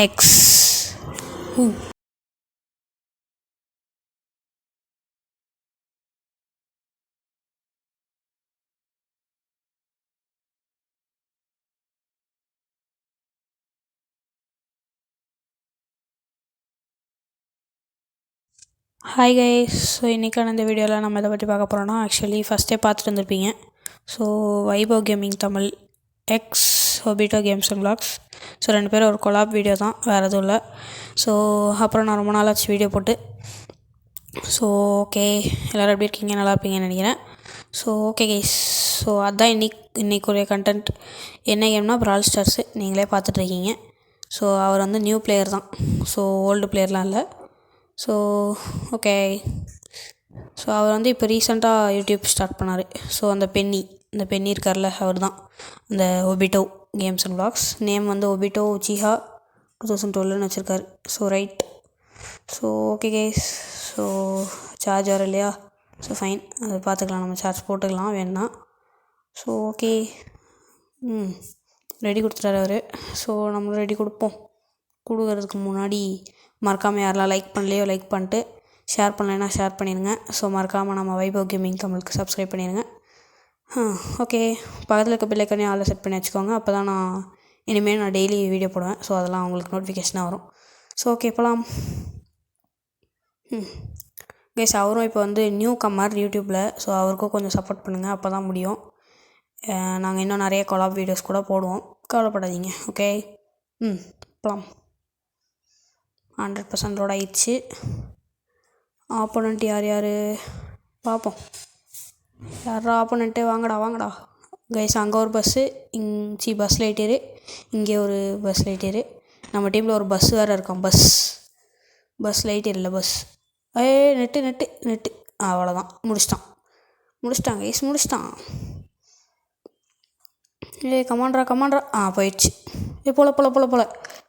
X. Who? Hi guys. So இன்றைக்கான இந்த வீடியோவில் நம்ம எதை பற்றி பார்க்க போகிறோன்னா, ஆக்சுவலி ஃபஸ்ட்டே பார்த்துட்டு இருந்திருப்பீங்க. So Vaibhav gaming Tamil X Obito games and vlogs. So 2 பேரும் ஒரு கொலாப் வீடியோ தான், வேறு எதுவும் இல்லை. ஸோ அப்புறம் நான் ரொம்ப நாளாச்சு வீடியோ போட்டு. ஸோ ஓகே, எல்லோரும் எப்படி இருக்கீங்க? நல்லா இருப்பீங்கன்னு நினைக்கிறேன். ஸோ ஓகே கைஸ், ஸோ அதுதான் இன்றைக்குரிய கண்டென்ட். என்ன கேம்னா பிரால் ஸ்டார்ஸு, நீங்களே பார்த்துட்ருக்கீங்க. ஸோ அவர் வந்து நியூ பிளேயர் தான், ஸோ ஓல்டு பிளேயர்லாம் இல்லை. ஸோ ஓகே, ஸோ அவர் வந்து இப்போ ரீசெண்டாக யூடியூப் ஸ்டார்ட் பண்ணார். ஸோ அந்த பென்னி இருக்கார்ல, அவர் தான் அந்த Obito games and vlogs. Name வந்து ஒபிட்டோ உச்சிஹா 2012 வச்சுருக்காரு. So right. So okay guys, so charge வர இல்லையா? ஸோ ஃபைன், அதை பார்த்துக்கலாம், நம்ம சார்ஜ் போட்டுக்கலாம் வேணுன்னா. ஸோ ஓகே, ரெடி கொடுத்துட்டாரு அவர். ஸோ நம்மளும் ரெடி கொடுக்கறதுக்கு முன்னாடி மறக்காமல் யாரெல்லாம் லைக் பண்ணலையோ லைக் பண்ணிட்டு, ஷேர் பண்ணலைன்னா ஷேர் பண்ணிடுங்க. ஸோ மறக்காமல் நம்ம வைபவ் கேமிங் தமிழுக்கு சப்ஸ்கிரைப் பண்ணிடுங்க. ஓகே, பக்கத்தில் இருக்க பெல் ஐக்கானே ஆளில் செட் பண்ணி வச்சுக்கோங்க. அப்போ தான் இனிமேல் நான் டெய்லி வீடியோ போடுவேன். ஸோ அதெல்லாம் உங்களுக்கு நோட்டிஃபிகேஷனாக வரும். ஸோ ஓகே, போகலாம். கைஸ், அவரும் இப்போ வந்து நியூ கம்மர் யூடியூப்பில். ஸோ அவருக்கும் கொஞ்சம் சப்போர்ட் பண்ணுங்கள், அப்போ தான் முடியும். நாங்கள் இன்னும் நிறைய கொலாப் வீடியோஸ் கூட போடுவோம், கவலைப்படாதீங்க. ஓகே, போகலாம். 100% லோட் ஆயிடுச்சு. ஆப்போனண்ட் யார் பார்ப்போம். யாரா ஆப்போனண்ட்டு? வாங்கடா கைஸ். அங்கே ஒரு பஸ்ஸு, பஸ் லைட்டரு, இங்கே ஒரு பஸ் லைட்டரு. நம்ம டீமில் ஒரு பஸ் வேறு இருக்கான். பஸ் லைட்டர் இல்லை, பஸ். நெட்டு அவ்வளோதான், முடிச்சிட்டான் கைஸ், முடிச்சிட்டான். கமாண்ட்ரா போயிடுச்சு. போல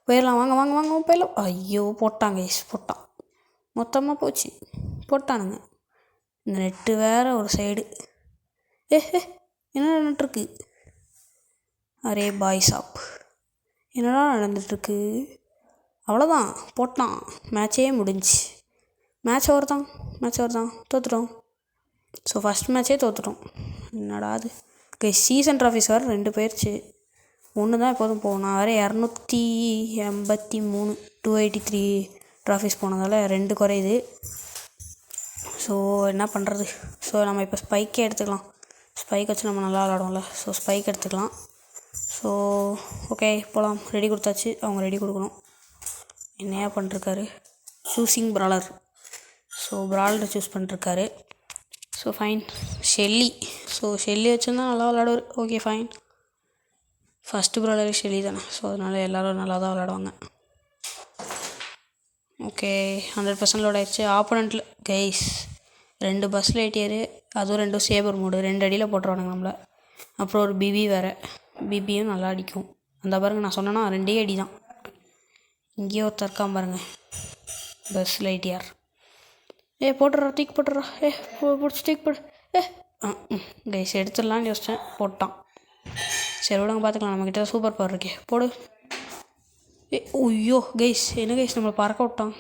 போயிடலாம், வாங்க போயிடலாம். ஐயோ, போட்டான் கைஸ், போட்டான், மொத்தமாக போட்டானுங்க. இந்த நெட்டு வேறு ஒரு சைடு. என்ன நடந்துட்டுருக்கு? அரே பாய் சாப், என்னடா நடந்துட்டுருக்கு? அவ்வளோதான், போட்டான். மேட்சே முடிஞ்சு. மேட்ச் ஓவர் தான், தோற்றுட்டோம். So first மேட்சே தோற்றுட்டோம். என்னடா அது கைஸ், சீசன் ட்ராஃபிஸ் வேறு 2 போயிடுச்சு. 1 தான் எப்போதும் போகும். நான் வேறு 283 283 ட்ராஃபிஸ் போனதால் 2 குறையுது. ஸோ என்ன பண்ணுறது? ஸோ நம்ம இப்போ ஸ்பைக்கே எடுத்துக்கலாம். ஸ்பைக் வச்சு நம்ம நல்லா விளாடுவோம்ல. ஸோ ஸ்பைக் எடுத்துக்கலாம். ஸோ ஓகே, போகலாம். ரெடி கொடுத்தாச்சு, அவங்க ரெடி கொடுக்கணும். என்னையா பண்ணிருக்காரு? Choosing brawler. So brawler choose பண்ணிருக்காரு. So fine. ஷெல்லி வச்சுருந்தா நல்லா விளாடுவார். Okay fine. ஃபஸ்ட்டு ப்ராலரே ஷெல்லி தானே, ஸோ அதனால் எல்லோரும் நல்லா தான் விளாடுவாங்க. ஓகே, 100% லோட் ஆயிடுச்சு. ஆப்போனண்ட்டில் கைஸ் 2 பஸ் லைட்டியரு, அதுவும் 2 சேபர் மூடு, 2 அடியில் போட்டுருவானுங்க நம்மளை. அப்புறம் ஒரு பிபி வேறு, பிபியும் நல்லா அடிக்கும். அந்த பாருங்க, நான் சொன்னேன்னா 2 அடி தான். இங்கேயோ ஒருத்தர் இருக்கான் பாருங்க, பஸ் லைட்டியார். போட்டுடுறா, தூக்கி போட்டுடுறா. பிடிச்சி தூக்கி போடு. கைஸ் எடுத்துடலான்னு யோசித்தேன், போட்டான். சரி விடுங்க, பார்த்துக்கலாம். நம்மக்கிட்ட சூப்பர் பவர் இருக்கே, போடு. ஐயோ கைஸ், என்ன கைஸ் நம்மளை பறக்க விட்டான்.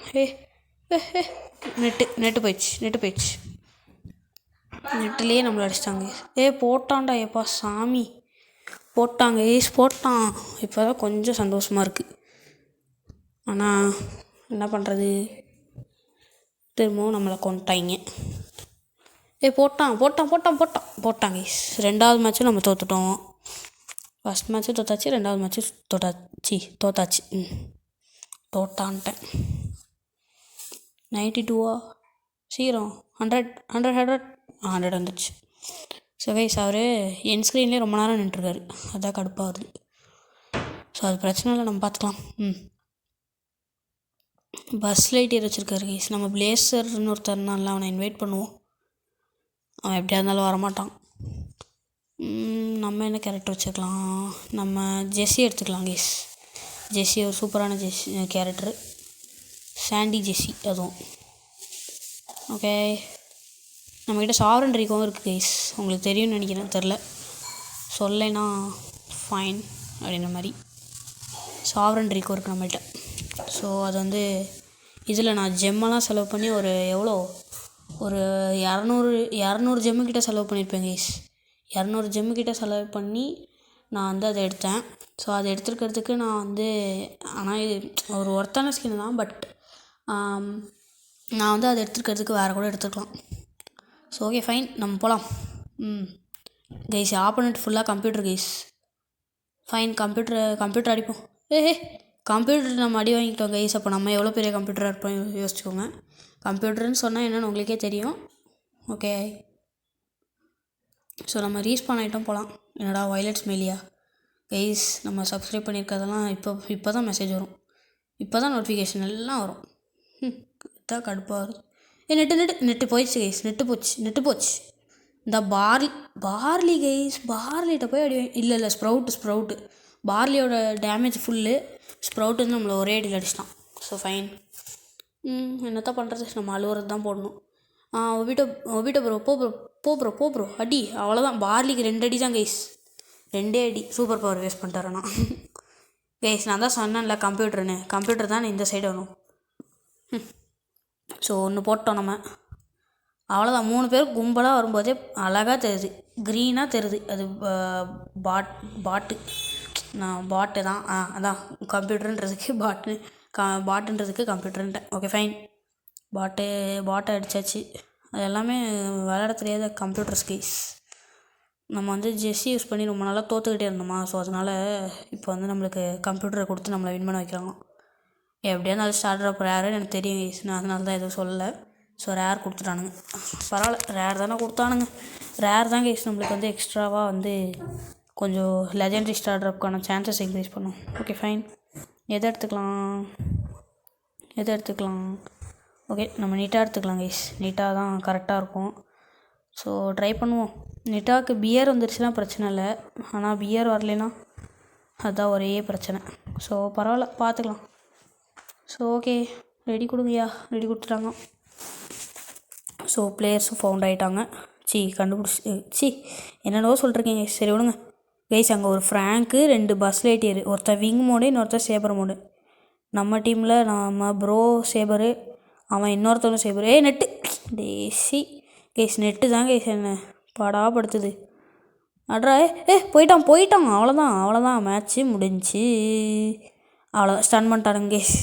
நெட்டு போயிடுச்சு. நெட்டுலேயே நம்மளை அடிச்சிட்டாங்க. போட்டான்டா, எப்பா சாமி, போட்டாங்க கைஸ், போட்டான். இப்போ தான் கொஞ்சம் சந்தோஷமாக இருக்குது. ஆனால் என்ன பண்ணுறது, திரும்பவும் நம்மளை கொண்டுட்டாங்க. போட்டான் கைஸ். 2வது மேட்ச்சும் நம்ம தோற்றுட்டோம். ஃபஸ்ட் மேட்ச்சும் தோத்தாச்சு, 2வது மேட்ச்சும் தோத்தாச்சு. தோட்டான்ட்டேன். 92 சீக்கிரம் 100 வந்துடுச்சு. ஸோ கைஸ், அவர் என் ஸ்க்ரீன்லேயே ரொம்ப நேரம் நின்றுருக்காரு, அதான் கடுப்பாக வருது. ஸோ அது பிரச்சனை இல்லை, நம்ம பார்த்துக்கலாம். பஸ் லைட்டியர் வச்சுருக்காரு கைஸ். நம்ம பிளேசர்னு ஒருத்தர்னால அவனை இன்வைட் பண்ணுவோம். அவன் எப்படியா இருந்தாலும் வரமாட்டான். நம்ம என்ன கேரக்டர் வச்சுக்கலாம்? நம்ம ஜெஸ்ஸி எடுத்துக்கலாம் கைஸ். ஜெஸ்ஸி ஒரு சூப்பரான கேரக்டரு, சாண்டி ஜெஸ்ஸி. அதுவும் ஓகே. நம்மக்கிட்ட சாவரன் ட்ரீக்கும் இருக்குது கைஸ், உங்களுக்கு தெரியும்னு நினைக்கிறேன், தெரில சொல்லேன்னா ஃபைன் அப்படின்ற மாதிரி. சாவரன் ட்ரீக்கோ இருக்குது நம்மள்கிட்ட. ஸோ அது வந்து இதில் நான் ஜெம்மெல்லாம் செலவு பண்ணி ஒரு எவ்வளோ ஒரு 200 ஜெம்மு கிட்ட செலவு பண்ணியிருப்பேன் கைஸ். 200 ஜெம்மு கிட்ட செலவு பண்ணி நான் வந்து அதை எடுத்தேன். ஸோ அதை எடுத்துருக்கிறதுக்கு நான் வந்து ஆனால் இது ஒரு ஒர்த்தான ஸ்கின் தான். பட் நான் வந்து அதை எடுத்துருக்கிறதுக்கு வேறு கூட எடுத்துக்கலாம். ஸோ ஓகே ஃபைன், நம்ம போகலாம். கைஸ் ஆப்போனண்ட் ஃபுல்லாக கம்ப்யூட்டர் கைஸ். ஃபைன், கம்ப்யூட்டர் அடிப்போம். கம்ப்யூட்டர் நம்ம அடி வாங்கிட்டோம் கைஸ். அப்போ நம்ம எவ்வளோ பெரிய கம்ப்யூட்டராக இருப்போம் யோசிச்சுக்கோங்க. கம்ப்யூட்டர்னு சொன்னால் என்னென்னு உங்களுக்கே தெரியும். ஓகே, ஸோ நம்ம ரீஸ்பான் ஆகிட்டோம், போகலாம். என்னடா வயலட்ஸ் மெயிலியா கைஸ்? நம்ம சப்ஸ்கிரைப் பண்ணியிருக்கிறதெல்லாம் இப்போ தான் மெசேஜ் வரும், இப்போ தான் நோட்டிஃபிகேஷன் எல்லாம் வரும். இதான் கடுப்பாக வருது. நெட்டு போயிடுச்சு கைஸ், நெட்டு போச்சு. இந்த பார்லி கைஸ், பார்லிகிட்ட போய் அடி இல்லை ஸ்ப்ரவுட்டு பார்லியோட டேமேஜ் ஃபுல்லு. ஸ்ப்ரவுட் வந்து நம்மளை ஒரே அடியில் அடிச்சிட்டான். ஸோ ஃபைன், என்னத்தான் பண்ணுறது, நம்ம அழுவுறது தான் போடணும். ஒபிட்டோ ப்ரோ ப்ரோ அடி. அவ்வளோதான், பார்லிக்கு 2 அடி தான் கைஸ், 2 அடி. சூப்பர் பவர் வேஸ்ட் பண்ணிட்டாரண்ணா கைஸ். நான் தான் சொன்னேன்ல கம்ப்யூட்டர் தான் இந்த சைடு வரும். ஸோ ஒன்று போட்டோம் நம்ம, அவ்வளோதான். 3 பேர் கும்பலாக வரும்போதே அழகாக தெரியுது, க்ரீனாக தெரியுது. அது பாட்டு தான். அதான் கம்ப்யூட்டருன்றதுக்கு பாட்டுன்றதுக்கு கம்ப்யூட்டருன்ட்டேன். ஓகே ஃபைன், பாட்டை அடித்தாச்சு. அது எல்லாமே விளையாட தெரியாத கம்ப்யூட்டர் ஸ்கைஸ். நம்ம வந்து ஜெஸ்ஸி யூஸ் பண்ணி ரொம்ப நாளாக தோற்றுக்கிட்டே இருந்தோமா. ஸோ அதனால் இப்போ வந்து நம்மளுக்கு கம்ப்யூட்டரை கொடுத்து நம்மளை வின் பண்ண வைக்கிறாங்க. எப்படியா இருந்தாலும் ஸ்டார்டர் அப் ரேருன்னு எனக்கு தெரியும் கைஸ். நான் அதனால தான் எதுவும் சொல்லலை. ஸோ ரேர் கொடுத்துட்டானுங்க, பரவாயில்ல. ரேர் தானே கொடுத்தானுங்க. ரேர் தான் கைஸ் நம்மளுக்கு வந்து எக்ஸ்ட்ராவாக வந்து கொஞ்சம் லெஜெண்டரி ஸ்டார்டர் அப்க்கான சான்சஸ் இன்க்ரீஸ் பண்ணும். ஓகே ஃபைன், எதை எடுத்துக்கலாம்? ஓகே, நம்ம நீட்டாக எடுத்துக்கலாம் கைஸ். நீட்டாக தான் கரெக்டாக இருக்கும். ஸோ ட்ரை பண்ணுவோம். நீட்டாவுக்கு பியர் வந்துருச்சுன்னா பிரச்சனை இல்லை, ஆனால் பியர் வரலைன்னா அதுதான் ஒரே பிரச்சனை. ஸோ பரவாயில்ல, பார்த்துக்கலாம். ஸோ ஓகே, ரெடி கொடுத்துட்டாங்க. ஸோ பிளேயர்ஸும் ஃபவுண்ட் ஆகிட்டாங்க. என்னென்னவோ சொல்லிருக்கீங்க. சரி விடுங்க கைஸ். அங்கே ஒரு ஃப்ராங்க்கு, 2 பஸ் லைட்டியர், ஒருத்தர் விங் மோடு, இன்னொருத்தர் சேபர் மோடு. நம்ம டீமில் நம்ம ப்ரோ சேபரு, அவன் இன்னொருத்தவனும் சேபரு. நெட்டு டேசி கைஸ், நெட்டு தான் கைஸ் என்ன படாப்படுத்துது. அட்ரா போயிட்டான். அவ்வளோதான் மேட்ச்சு முடிஞ்சு. அவ்வளோதான், ஸ்டன் பண்ணிட்டானுங்க கைஸ்.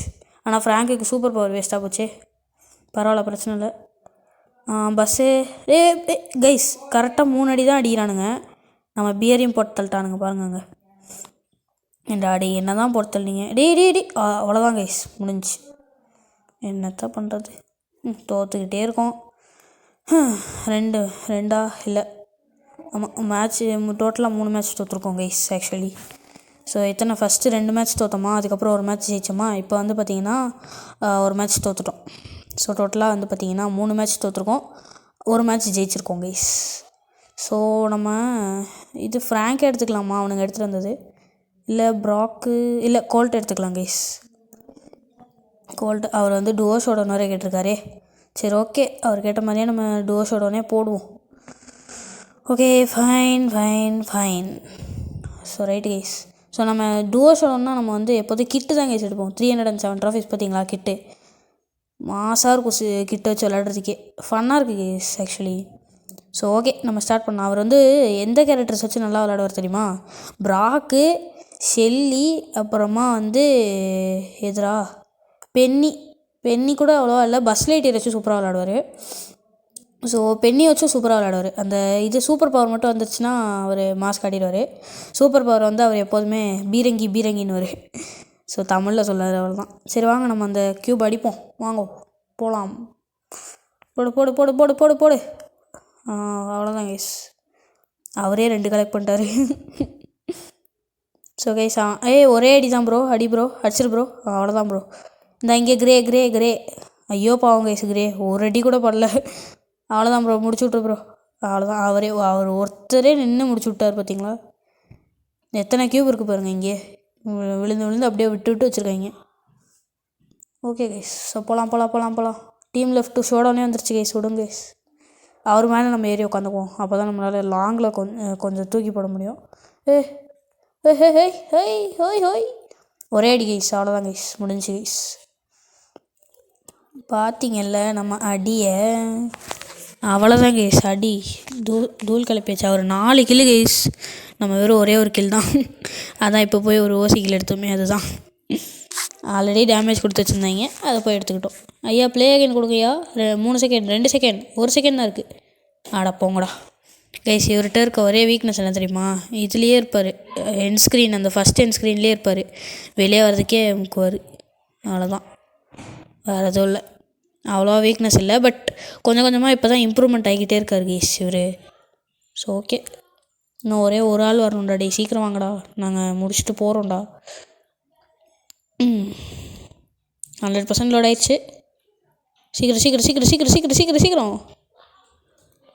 ஆனால் ஃப்ராங்குக்கு சூப்பர் பவர் வேஸ்ட்டாக போச்சே. பரவாயில்ல, பிரச்சனை இல்லை. பஸ்ஸு கைஸ் கரெக்டாக 3 அடி தான் அடிக்கிறானுங்க. நம்ம பியரையும் போட்டு தள்ளிட்டானுங்க பாருங்க. இந்த அடி என்ன தான் போட்டு தள்ளிங்க. டே அவ்வளோதான் கைஸ், முடிஞ்சு. என்னத்தான் பண்ணுறது, தோற்றுக்கிட்டே இருக்கோம். 2 இல்லை, ஆமாம் மேட்ச்சு டோட்டலாக 3 மேட்ச் தோற்றுருக்கோம் guys actually. So first 2 match தோற்றோமா, அதுக்கப்புறம் ஒரு மேட்ச் ஜெயிச்சோமா. இப்போ வந்து பார்த்திங்கன்னா ஒரு மேட்ச் தோற்றுட்டோம். ஸோ டோட்டலாக வந்து பார்த்திங்கன்னா 3 மேட்ச் தோற்றுருக்கோம், ஒரு மேட்ச் ஜெயிச்சிருக்கோம் கைஸ். ஸோ நம்ம இது ஃப்ராங்க் எடுத்துக்கலாமா, அவனுங்க எடுத்துகிட்டு வந்தது, இல்லை ப்ராக்கு, இல்லை கோல்ட் எடுத்துக்கலாம் கைஸ். கோல்ட் அவர் வந்து டுவோ ஷோடோன் வரை கேட்டிருக்காரே. சரி ஓகே, அவர் கேட்ட மாதிரியே நம்ம டுவோ ஷோடோனே போடுவோம். Okay fine. So right guys. So நம்ம டுவோ ஷோடோன்னா நம்ம வந்து எப்போதும் கிட்டு தான் கைஸ் எடுப்போம். 307 ட்ராஃபிஸ் பார்த்தீங்களா கிட்டு, மாசாக இருக்கும். கிட்ட வச்சு விளையாடுறதுக்கே ஃபன்னாக இருக்குது கைஸ் ஆக்சுவலி. ஸோ ஓகே, நம்ம ஸ்டார்ட் பண்ணலாம். அவர் வந்து எந்த கேரக்டர்ஸ் வச்சு நல்லா விளையாடுவார் தெரியுமா? ப்ராக்கு, ஷெல்லி, அப்புறமா வந்து பென்னி கூட அவ்வளோவா இல்லை, பஸ் லைட்டியர் வச்சு சூப்பராக விளையாடுவார். ஸோ பென்னி வச்சும் சூப்பராக விளையாடுவார். அந்த இது சூப்பர் பவர் மட்டும் வந்துருச்சுன்னா அவர் மாஸ்க் காட்டிடுவார். சூப்பர் பவர் வந்து அவர் எப்போதுமே பீரங்கின்னு வரும். ஸோ தமிழில் சொல்லார், அவ்வளோ தான். சரி வாங்க, நம்ம அந்த க்யூப் அடிப்போம், வாங்க போகலாம். போடு. அவ்வளோதான் கைஸ், அவரே 2 கலெக்ட் பண்ணிட்டாரு. ஸோ கைஸ் ஒரே அடி தான் ப்ரோ, அடிச்சிரு ப்ரோ. அவ்வளோதான் ப்ரோ. இந்த இங்கே கிரே ஐயோ பாவம் கைஸ், கிரே ஒரு அடி கூட படல. அவ்வளோதான் ப்ரோ, முடிச்சு விட்ரு ப்ரோ. அவ்வளோதான், அவர் ஒருத்தரே நின்று முடிச்சு விட்டார் பார்த்தீங்களா. எத்தனை க்யூப் இருக்குது பாருங்கள், இங்கே விழுந்து அப்படியே விட்டு வச்சுருக்காங்க. ஓகே கைஸ், ஸோ போகலாம். டீம் லெஃப்ட் ஷோடோனே வந்துருச்சு கைஸ், விடுங்க கைஸ். அவர் மேலே நம்ம ஏறி உட்காந்துக்குவோம், அப்போ தான் நம்மளால் லாங்கில் கொஞ்சம் தூக்கி போட முடியும். ஹோய் ஒரே அடி கைஸ், அவ்வளோதான் கைஸ், முடிஞ்சு கைஸ். பார்த்தீங்கல்ல நம்ம அடியை, அவ்வளோதான் கைஸ். அடி தூள் கிளப்பியாச்சு. அவர் 4 கிலோ கைஸ், நம்ம வெறும் ஒரே ஒரு கில் தான். அதான் இப்போ போய் ஒரு ஓசி கில் எடுத்தோமே, அதுதான். ஆல்ரெடி டேமேஜ் கொடுத்து வச்சுருந்தாங்க, அதை போய் எடுத்துக்கிட்டோம். ஐயா ப்ளே அகைன் கொடுங்கய்யா. 3 செகண்ட், 2 செகண்ட், 1 செகண்ட் தான் இருக்குது. ஆடா போங்கடா கைஸ். இவர்கிட்ட இருக்க ஒரே வீக்னஸ் என்ன தெரியுமா? இதுலேயே இருப்பார், என் ஸ்க்ரீன், அந்த ஃபஸ்ட் என் ஸ்க்ரீன்லேயே இருப்பார். வெளியே வர்றதுக்கே முக்குவார். அவ்வளோதான், வேறு எதுவும் இல்லை. அவ்வளோவா வீக்னஸ் இல்லை, பட் கொஞ்சம் கொஞ்சமாக இப்போ தான் இம்ப்ரூவ்மெண்ட் ஆகிக்கிட்டே இருக்கார் கைஸ் இவர். ஸோ ஓகே, இன்னும் ஒரே ஒரு ஆள் வரணும்டா. டே சீக்கிரம் வாங்கடா, நாங்கள் முடிச்சுட்டு போகிறோம்டா. 100% லோட் ஆயிடுச்சு. சீக்கிரம் சீக்கிரம் சீக்கிரம் சீக்கிரம் சீக்கிரம் சீக்கிரம் சீக்கிரம்,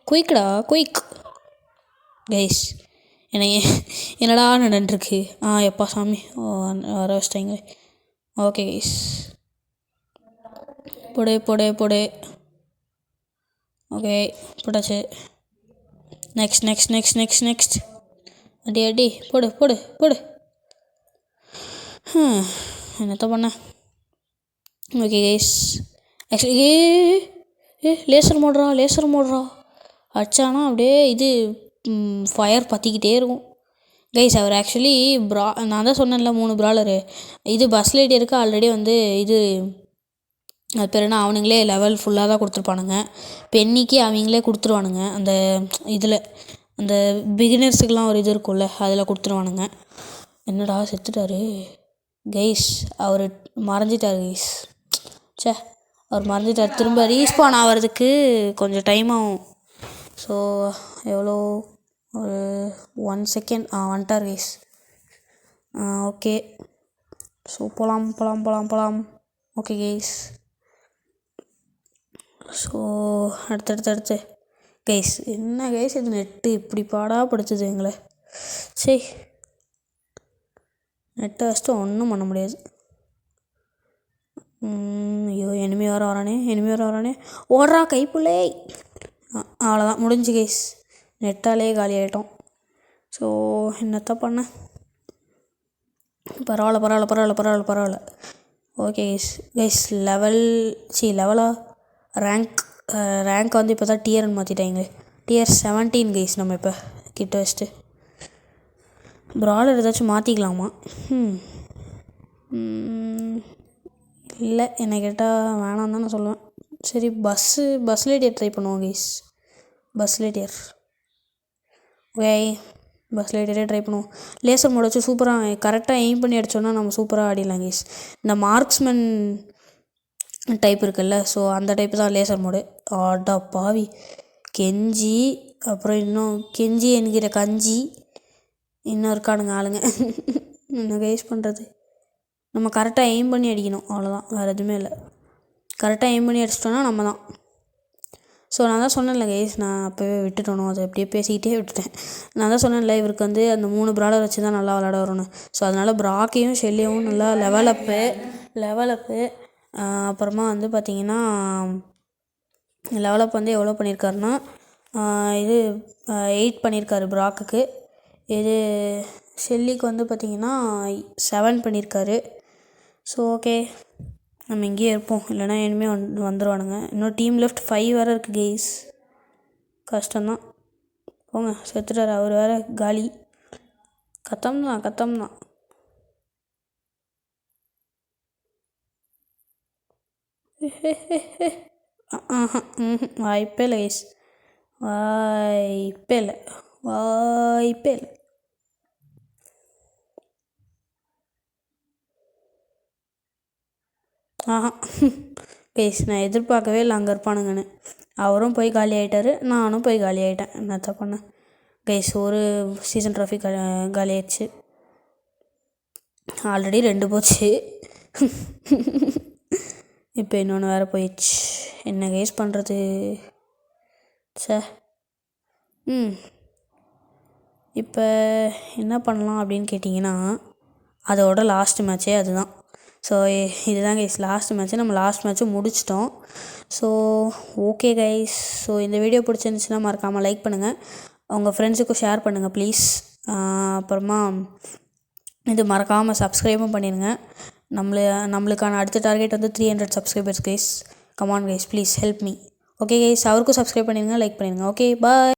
குயிக்டா குயிக் கைஸ். என்னடா நடந்துருக்கு? எப்பா சாமி வர வச்சிட்டாங்க. ஓகே கைஸ், போடு போடு போடு. ஓகே போட்டாச்சு. Next next next next next. அடி அடி போடு போடு போடு. என்னத்த பண்ண? ஓகே கைஸ், ஆக்சுவலி லேசர் மோடுறா. அடிச்சானா அப்படியே இது ஃபயர் பற்றிக்கிட்டே இருக்கும் கைஸ். அவர் ஆக்சுவலி நான் தான் சொன்னேன்ல 3 ப்ராலரு. இது பஸ் லைட்டருக்கு ஆல்ரெடி வந்து இது அது பேர் என்ன, அவனுங்களே லெவல் ஃபுல்லாக தான் கொடுத்துருப்பானுங்க. பென்னிக்கு அவங்களே கொடுத்துருவானுங்க. அந்த இதில் அந்த பிகினர்ஸுக்கெலாம் ஒரு இது இருக்கும்ல, அதில் கொடுத்துருவானுங்க. என்னடா செத்துட்டாரு கைஸ், அவர் மறைஞ்சிட்டார் கைஸ். அவர் மறைஞ்சிட்டார். திரும்ப ரீஸ்பான் ஆகிறதுக்கு கொஞ்சம் டைம் ஆகும். ஸோ எவ்வளோ, ஒரு 1 செகண்ட் வந்துட்டார் கைஸ். ஓகே, ஸோ போகலாம். ஓகே கைஸ், ஸோ அடுத்து கைஸ். என்ன கைஸ் இது, நெட்டு இப்படி படுத்துது எங்களை. சரி, நெட்டை வச்சுட்டு ஒன்றும் பண்ண முடியாது. ஐயோ, எனிமி வர வரானே. ஓடுறா கைப்புள்ளே. அவ்வளோதான், முடிஞ்சு கைஸ். நெட்டாலே காலி ஆகிட்டோம். ஸோ என்னத்த பண்ண? பரவாயில்ல. ஓகே கைஸ், லெவலா ரேங்க் வந்து இப்போ தான் டியர்னு மாற்றிட்டாங்க. Dear 17 guys. நம்ம இப்போ கிட்ட வச்சுட்டு ப்ராலர் ஏதாச்சும் மாற்றிக்கலாமா? இல்லை, என்னை கேட்டால் வேணாம் தான் நான் சொல்லுவேன். சரி, பஸ் லைட்டியர் ட்ரை பண்ணுவோம் கைஸ். பஸ் லைட்டியரே ட்ரை பண்ணுவோம். லேசர் மோட் வச்சு சூப்பராக கரெக்டாக எய்ம் பண்ணி அடித்தோன்னா நம்ம சூப்பராக ஆடிடலாம் கைஸ். இந்த மார்க்ஸ்மேன் டைப் இருக்குல்ல, ஸோ அந்த டைப்பு தான் லேசர் மோடு. ஆடா பாவி, கெஞ்சி, அப்புறம் இன்னும் கெஞ்சி என்கிற கஞ்சி இன்னும் இருக்கானுங்க ஆளுங்க. என்ன கைஸ் பண்ணுறது? நம்ம கரெக்டாக எய்ம் பண்ணி அடிக்கணும், அவ்வளோதான், வேறு எதுவுமே இல்லை. கரெக்டாக எய்ம் பண்ணி அடிச்சிட்டோன்னா நம்ம தான். ஸோ நான் தான் சொன்னேன்ல கைஸ், நான் அப்போவே விட்டுட்டோம், அதை அப்படியே பேசிக்கிட்டே விட்டுட்டேன். நான் தான் சொன்னேன்ல, இவருக்கு வந்து அந்த 3 ப்ராலர் வச்சு தான் நல்லா விளாட வரணும். ஸோ அதனால் ப்ராக்கையும் ஷெல்லியும் நல்லா லெவலப்பு. அப்புறமா வந்து பார்த்திங்கன்னா லெவலப் வந்து எவ்வளோ பண்ணியிருக்காருன்னா, இது 8 பண்ணியிருக்காரு ப்ராக்குக்கு. இது ஷெல்லிக்கு வந்து பார்த்திங்கன்னா 7 பண்ணியிருக்காரு. ஸோ ஓகே, நம்ம இங்கேயே இருப்போம், இல்லைனா இனிமேல் வந்துடுவானுங்க. இன்னும் டீம் லெஃப்ட் 5 வேறு இருக்குது கைஸ். கஷ்டம்தான், போங்க, செத்துட்டார் அவர் வேறு காலி. கத்தம் தான். வாய்ப்பே இல்லை கைஸ், வாய்ப்பே இல்லை. கைஸ், நான் எதிர்பார்க்கவே இல்லை அங்கே இருப்பானுங்கன்னு. அவரும் போய் காலி ஆகிட்டார், நானும் போய் காலி ஆகிட்டேன். என்னத்த பண்ணேன் கைஸ், ஒரு சீசன் ட்ராஃபி காலி ஆயிடுச்சு. ஆல்ரெடி 2 போச்சு, இப்போ இன்னொன்று வேறு போயிடுச்சு. என்ன கைஸ் பண்ணுறது? இப்போ என்ன பண்ணலாம் அப்படின்னு கேட்டிங்கன்னா, அதோட லாஸ்ட் மேட்ச்சே அதுதான். ஸோ இதுதான் கைஸ் லாஸ்ட் மேட்ச்சு. நம்ம லாஸ்ட் மேட்ச்சும் முடிச்சிட்டோம். ஸோ ஓகே கைஸ், ஸோ இந்த வீடியோ பிடிச்சிருந்துச்சுன்னா மறக்காமல் லைக் பண்ணுங்கள், உங்கள் ஃப்ரெண்ட்ஸுக்கும் ஷேர் பண்ணுங்கள் ப்ளீஸ். அப்புறமா இது மறக்காமல் சப்ஸ்கிரைபும் பண்ணிடுங்க. நம்மளுக்கான அடுத்த டார்கெட் வந்து 300 subscribers guys. Come on guys please help me. Okay guys, அவருக்கும் சப்ஸ்கிரைப் பண்ணிடுங்க, லைக் பண்ணிடுங்க. Okay bye.